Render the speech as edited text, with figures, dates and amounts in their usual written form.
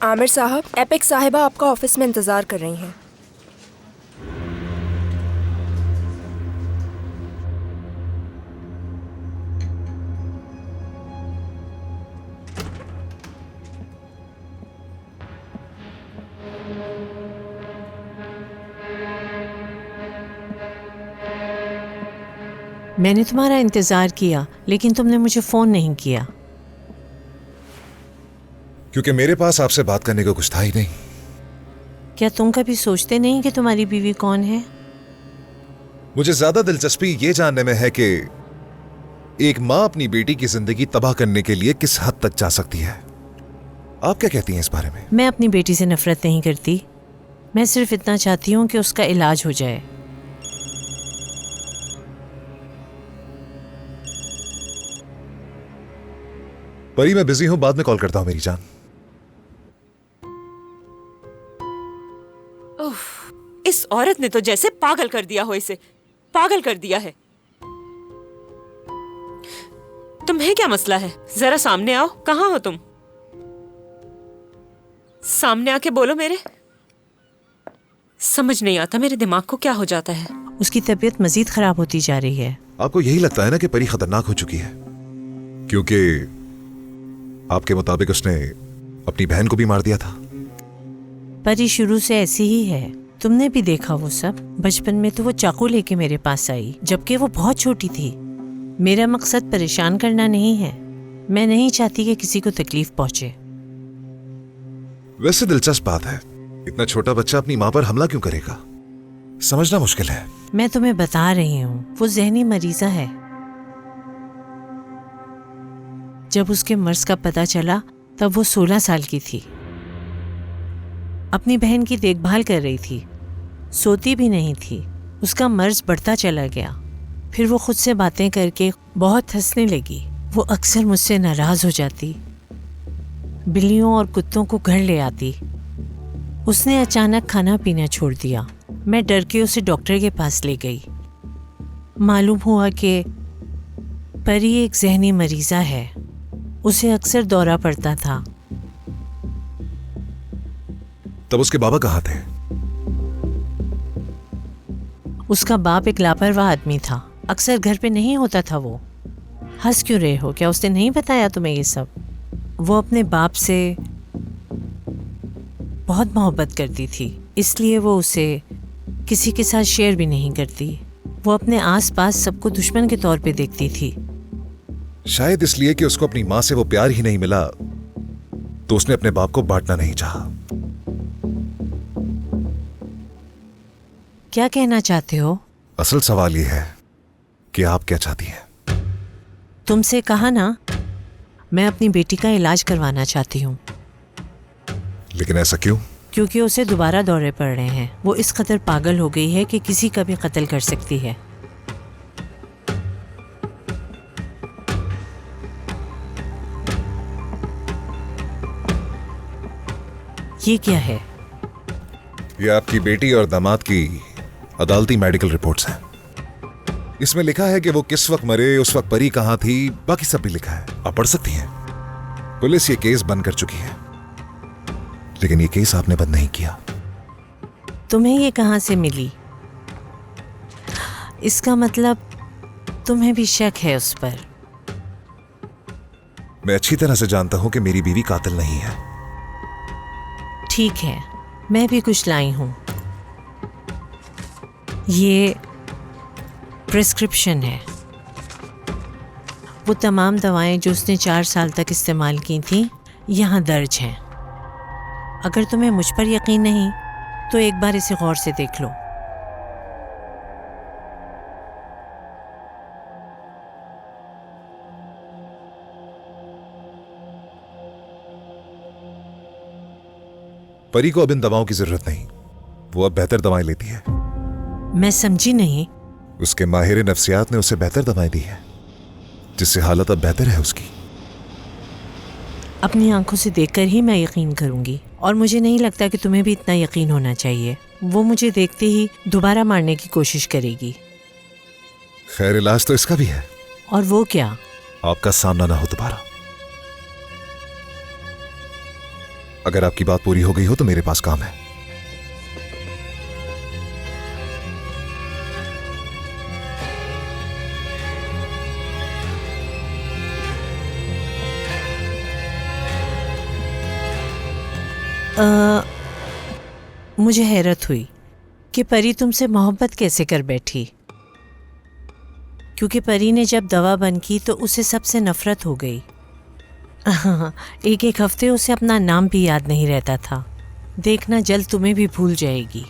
आमिर साहब, एपिक साहिबा आपका ऑफिस में इंतज़ार कर रही हैं। मैंने तुम्हारा इंतज़ार किया, लेकिन तुमने मुझे फ़ोन नहीं किया। क्योंकि मेरे पास आपसे बात करने को कुछ था ही नहीं। क्या तुम कभी सोचते नहीं कि तुम्हारी बीवी कौन है? मुझे ज्यादा दिलचस्पी ये जानने में है कि एक माँ अपनी बेटी की जिंदगी तबाह करने के लिए किस हद तक जा सकती है। आप क्या कहती हैं इस बारे में? मैं अपनी बेटी से नफरत नहीं करती। मैं सिर्फ इतना चाहती हूँ कि उसका इलाज हो जाए। परी, मैं बिजी हूं, बाद में कॉल करता हूं मेरी जान। इस औरत ने तो जैसे पागल कर दिया हो, इसे पागल कर दिया है। तुम्हें क्या मसला है? जरा सामने आओ। कहाँ हो तुम? सामने आके बोलो मेरे। समझ नहीं आता मेरे दिमाग को क्या हो जाता है। उसकी तबीयत मजीद खराब होती जा रही है। आपको यही लगता है ना कि परी खतरनाक हो चुकी है? क्योंकि आपके मुताबिक उसने अपनी बहन को भी मार दिया था। परी शुरू से ऐसी ही है। तुमने भी देखा वो सब। बचपन में तो वो चाकू लेके मेरे पास आई, जबकि वो बहुत छोटी थी। मेरा मकसद परेशान करना नहीं है। मैं नहीं चाहती कि किसी को तकलीफ पहुंचे। वैसे दिलचस्प बात है, इतना छोटा बच्चा अपनी माँ पर हमला क्यों करेगा? समझना मुश्किल है। मैं तुम्हें बता रही हूँ, वो ज़हनी मरीज़ा है। जब उसके मर्ज का पता चला तब वो 16 साल की थी। अपनी बहन की देखभाल कर रही थी, सोती भी नहीं थी। उसका मर्ज बढ़ता चला गया। फिर वो खुद से बातें करके बहुत हंसने लगी। वो अक्सर मुझसे नाराज़ हो जाती, बिल्लियों और कुत्तों को घर ले आती। उसने अचानक खाना पीना छोड़ दिया। मैं डर के उसे डॉक्टर के पास ले गई। मालूम हुआ कि परी एक ज़हनी मरीज़ा है। उसे अक्सर दौरा पड़ता था। तब उसके बाबा कहाँ थे? उसका बाप एक लापरवाह आदमी था। अक्सर घर पे नहीं होता था वो। हंस क्यों रहे हो? क्या उसने नहीं बताया तुम्हें ये सब? वो अपने बाप से बहुत मोहब्बत करती थी, इसलिए वो उसे किसी के साथ शेयर भी नहीं करती। वो अपने आसपास सबको दुश्मन के तौर पे देखती थी। शायद इसलिए कि उसको अपनी माँ से वो प्यार ही नहीं मिला, तो उसने अपने बाप को बांटना नहीं चाहा। क्या कहना चाहते हो? असल सवाल ये है कि आप क्या चाहती हैं? तुमसे कहा ना, मैं अपनी बेटी का इलाज करवाना चाहती हूँ। लेकिन ऐसा क्यों? क्योंकि उसे दोबारा दौरे पड़ रहे हैं। वो इस कदर पागल हो गई है कि किसी का भी कत्ल कर सकती है। ये क्या है? ये आपकी बेटी और दामाद की अदालती मेडिकल रिपोर्ट्स हैं। इसमें लिखा है कि वो किस वक्त मरे, उस वक्त परी कहाँ थी, बाकी सब भी लिखा है। आप पढ़ सकती हैं। पुलिस ये केस बंद कर चुकी है, लेकिन ये केस आपने बंद नहीं किया। तुम्हें ये कहाँ से मिली? इसका मतलब तुम्हें भी शक है उस पर? मैं अच्छी तरह से जानता हूं कि मेरी बीवी कातिल नहीं है। ठीक है, मैं भी कुछ लाई हूँ। ये प्रिस्क्रिप्शन है। वो तमाम दवाएं जो उसने 4 साल तक इस्तेमाल की थीं, यहाँ दर्ज हैं। अगर तुम्हें मुझ पर यकीन नहीं तो एक बार इसे गौर से देख लो। परी को अब इन दवाओं की जरूरत नहीं। वो अब बेहतर दवाएं लेती है। मैं समझी नहीं। उसके माहिर नफ्सियात ने उसे बेहतर दवाएं दी है, जिससे हालत अब बेहतर है उसकी। अपनी आंखों से देखकर ही मैं यकीन करूंगी, और मुझे नहीं लगता कि तुम्हें भी इतना यकीन होना चाहिए। वो मुझे देखते ही दोबारा मारने की कोशिश करेगी। खैर, इलाज तो इसका भी है। और वो क्या? आपका सामना ना हो दोबारा। अगर आपकी बात पूरी हो गई हो तो मेरे पास काम है। मुझे हैरत हुई कि परी तुमसे मोहब्बत कैसे कर बैठी, क्योंकि परी ने जब दवा बंद की तो उसे सबसे नफरत हो गई। एक एक हफ्ते उसे अपना नाम भी याद नहीं रहता था। देखना जल्द तुम्हें भी भूल जाएगी।